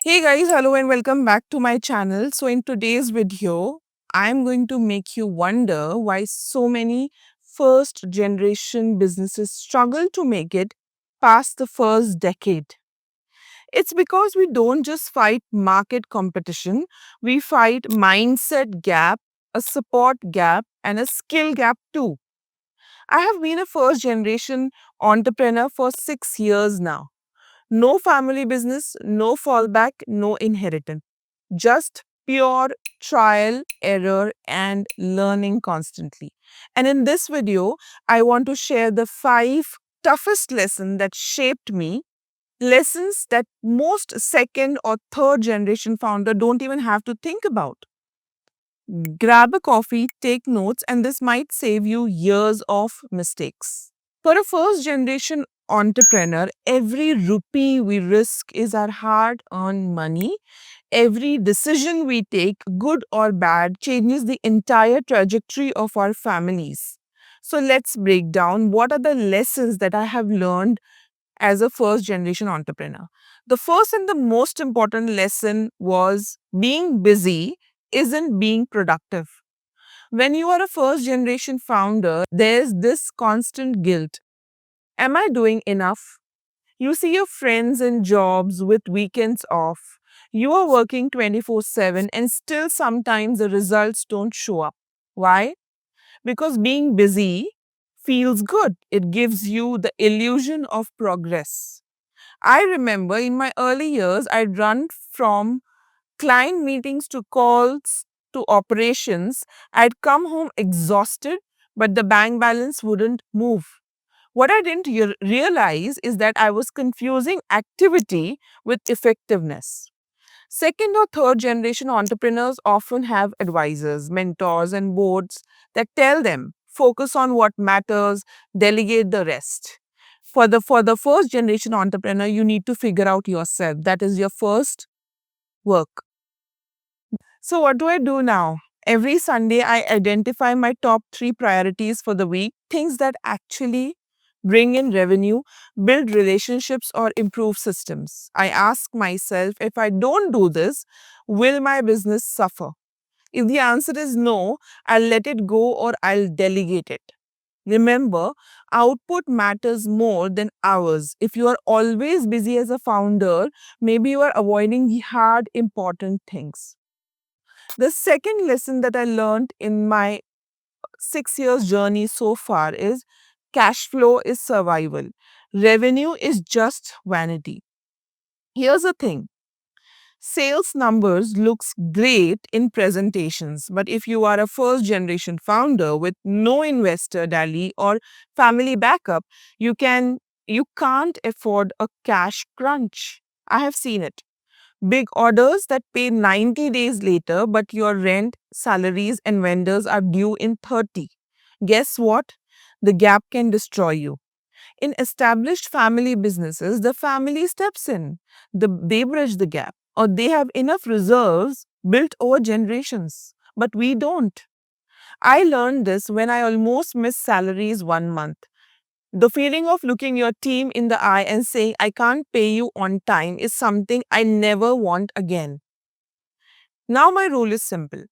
Hey guys, hello and welcome back to my channel. So in today's video, I'm going to make you wonder why so many first generation businesses struggle to make it past the first decade. It's because we don't just fight market competition, we fight mindset gap, a support gap and a skill gap too. I have been a first generation entrepreneur for 6 years now. No family business, no fallback, no inheritance. Just pure trial, error, and learning constantly. And in this video, I want to share the 5 toughest lessons that shaped me, lessons that most second or third generation founder don't even have to think about. Grab a coffee, take notes, and this might save you years of mistakes. For a first generation entrepreneur, every rupee we risk is our hard earned money. Every decision we take, good or bad, changes the entire trajectory of our families. So let's break down what are the lessons that I have learned as a first generation entrepreneur. The first and the most important lesson was being busy isn't being productive. When you are a first generation founder, there's this constant guilt. Am I doing enough? You see your friends in jobs with weekends off. You are working 24/7 and still sometimes the results don't show up. Why? Because being busy feels good. It gives you the illusion of progress. I remember in my early years, I'd run from client meetings to calls to operations. I'd come home exhausted, but the bank balance wouldn't move. What I didn't realize is that I was confusing activity with effectiveness. Second or third generation entrepreneurs often have advisors, mentors, and boards that tell them focus on what matters, delegate the rest. For the first generation entrepreneur, you need to figure out yourself. That is your first work. So, what do I do now? Every Sunday, I identify my top 3 priorities for the week, things that actually bring in revenue, build relationships, or improve systems. I ask myself if I don't do this, will my business suffer? If the answer is no, I'll let it go or I'll delegate it. Remember, output matters more than hours. If you are always busy as a founder, maybe you are avoiding the hard, important things. The second lesson that I learned in my 6 years journey so far is cash flow is survival. Revenue is just vanity. Here's the thing. Sales numbers looks great in presentations, but if you are a first generation founder with no investor daily or family backup, you can't afford a cash crunch. I have seen it. Big orders that pay 90 days later, but your rent, salaries, and vendors are due in 30. Guess what? The gap can destroy you. In established family businesses, the family steps in, they bridge the gap, or they have enough reserves built over generations. But we don't. I learned this when I almost missed salaries 1 month. The feeling of looking your team in the eye and saying, I can't pay you on time, is something I never want again. Now, my rule is simple: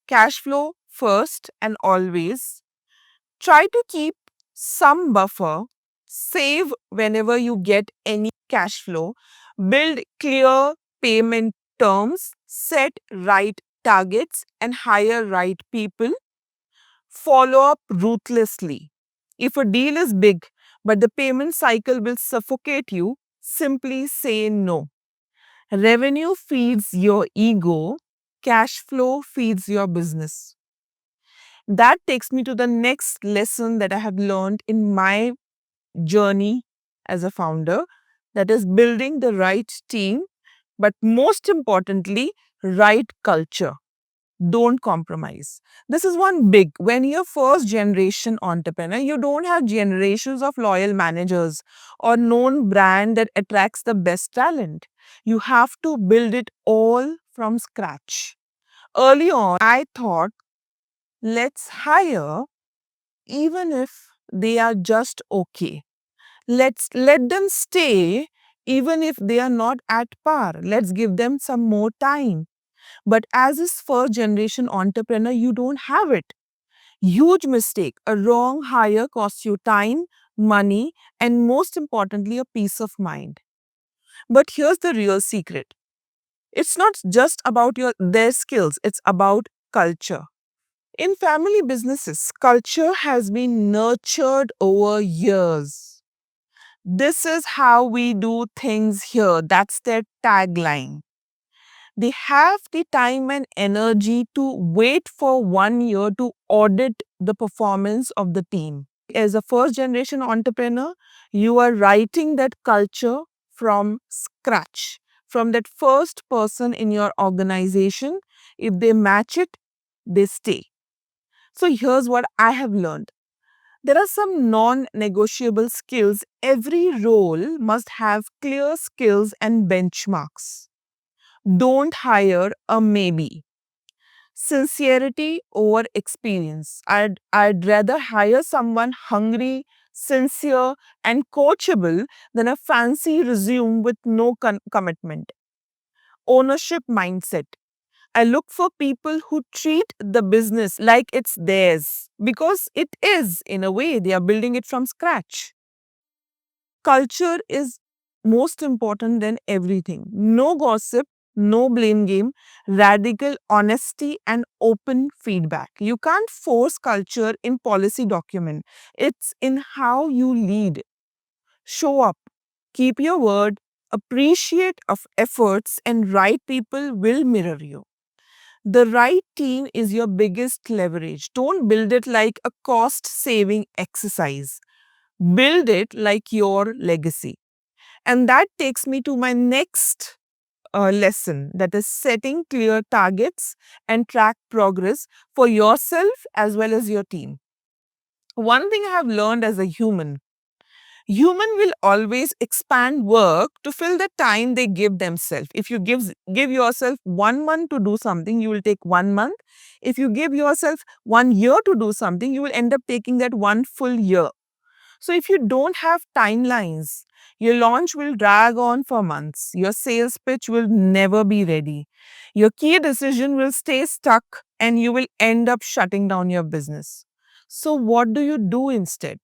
cash flow first and always. Try to keep some buffer, save whenever you get any cash flow, build clear payment terms, set right targets, and hire right people. Follow up ruthlessly. If a deal is big, but the payment cycle will suffocate you, simply say no. Revenue feeds your ego, cash flow feeds your business. That takes me to the next lesson that I have learned in my journey as a founder, that is building the right team, but most importantly, right culture. Don't compromise. This is one big. When you're first generation entrepreneur, you don't have generations of loyal managers or known brand that attracts the best talent. You have to build it all from scratch. Early on, I thought, let's hire even if they are just okay. Let's let them stay Even if they are not at par, let's give them some more time. But as a first generation entrepreneur, you don't have it. Huge mistake. A wrong hire costs you time, money, and most importantly, a peace of mind. But here's the real secret. It's not just about their skills, it's about culture. In family businesses, culture has been nurtured over years. This is how we do things here. That's their tagline. They have the time and energy to wait for 1 year to audit the performance of the team. As a first generation entrepreneur, you are writing that culture from scratch, from that first person in your organization. If they match it, they stay. So here's what I have learned. There are some non negotiable skills. Every role must have clear skills and benchmarks. Don't hire a maybe. Sincerity over experience. I'd rather hire someone hungry, sincere, and coachable than a fancy resume with no commitment. Ownership mindset. I look for people who treat the business like it's theirs because it is, in a way, they are building it from scratch. Culture is most important than everything. No gossip, no blame game, radical honesty and open feedback. You can't force culture in policy document. It's in how you lead. Show up, keep your word, appreciate of efforts and right people will mirror you. The right team is your biggest leverage. Don't build it like a cost saving exercise. Build it like your legacy. And that takes me to my next lesson, that is setting clear targets and track progress for yourself as well as your team. One thing I have learned as a human will always expand work to fill the time they give themselves. If you give yourself 1 month to do something, you will take 1 month. If you give yourself 1 year to do something, you will end up taking that one full year. So if you don't have timelines, your launch will drag on for months. Your sales pitch will never be ready. Your key decision will stay stuck and you will end up shutting down your business. So what do you do instead?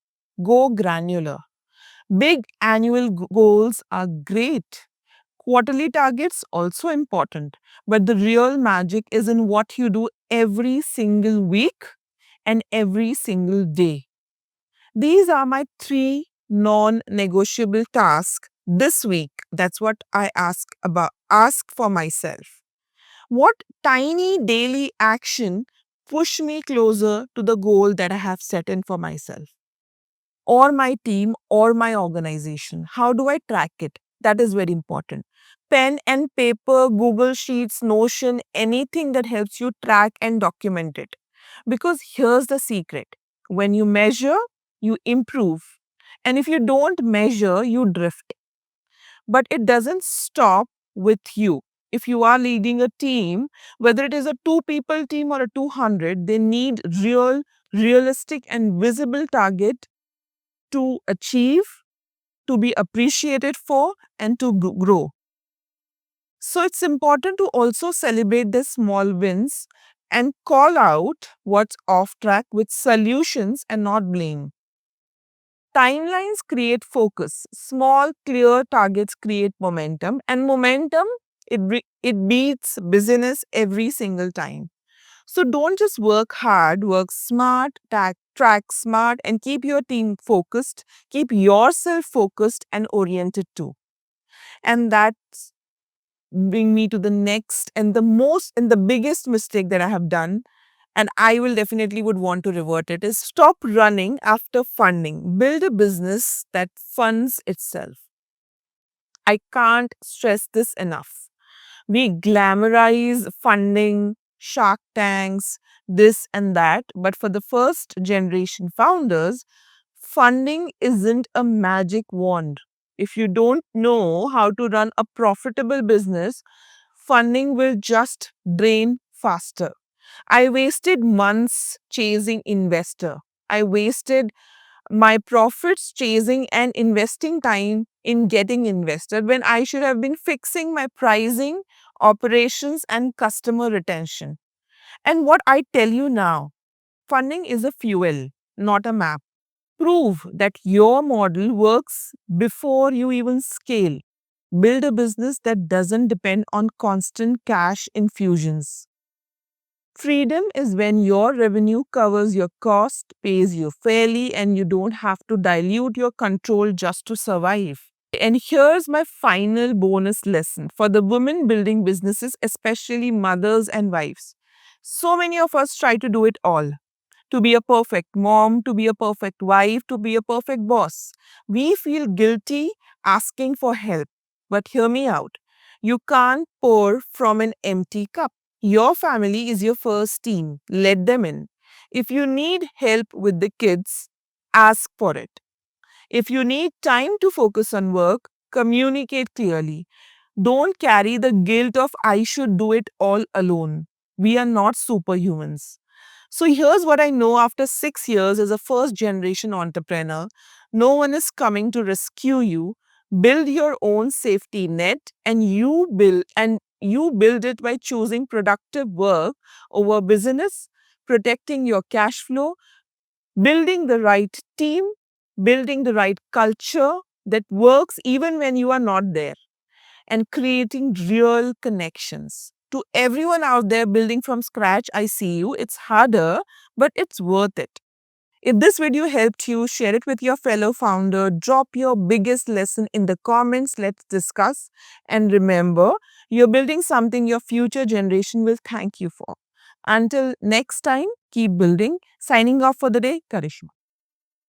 Go granular. Big annual goals are great. Quarterly targets also important, but the real magic is in what you do every single week and every single day. These are my three non-negotiable tasks this week. That's what I ask for myself. What tiny daily action push me closer to the goal that I have set in for myself or my team or my organization? How do I track it? That is very important. Pen and paper, Google Sheets, Notion, anything that helps you track and document it. Because here's the secret, when you measure, you improve. And if you don't measure, you drift. But it doesn't stop with you. If you are leading a team, whether it is a two people team or a 200, they need realistic, and visible target to achieve, to be appreciated for, and to grow. So it's important to also celebrate the small wins and call out what's off track with solutions and not blame. Timelines create focus. Small, clear targets create momentum, and momentum it beats busyness every single time. So don't just work hard, work smart, track smart, and keep your team focused. Keep yourself focused and oriented too. And that's bring me to the next and the most and the biggest mistake that I have done. And I will definitely would want to revert it is stop running after funding. Build a business that funds itself. I can't stress this enough. We glamorize funding, shark tanks, this and that. But for the first generation founders, funding isn't a magic wand. If you don't know how to run a profitable business, funding will just drain faster. I wasted months chasing investor. I wasted my profits chasing and investing time in getting invested when I should have been fixing my pricing, operations, and customer retention. And what I tell you now, funding is a fuel, not a map. Prove that your model works before you even scale. Build a business that doesn't depend on constant cash infusions. Freedom is when your revenue covers your cost, pays you fairly, and you don't have to dilute your control just to survive. And here's my final bonus lesson for the women building businesses, especially mothers and wives. So many of us try to do it all, to be a perfect mom, to be a perfect wife, to be a perfect boss. We feel guilty asking for help. But hear me out. You can't pour from an empty cup. Your family is your first team. Let them in. If you need help with the kids, ask for it. If you need time to focus on work, communicate clearly. Don't carry the guilt of I should do it all alone. We are not superhumans. So here's what I know after 6 years as a first generation entrepreneur. No one is coming to rescue you. Build your own safety net and you build it by choosing productive work over business, protecting your cash flow, building the right team, building the right culture that works even when you are not there, and creating real connections. To everyone out there building from scratch, I see you. It's harder, but it's worth it. If this video helped you, share it with your fellow founder. Drop your biggest lesson in the comments. Let's discuss. And remember, you're building something your future generation will thank you for. Until next time, keep building. Signing off for the day, Karishma.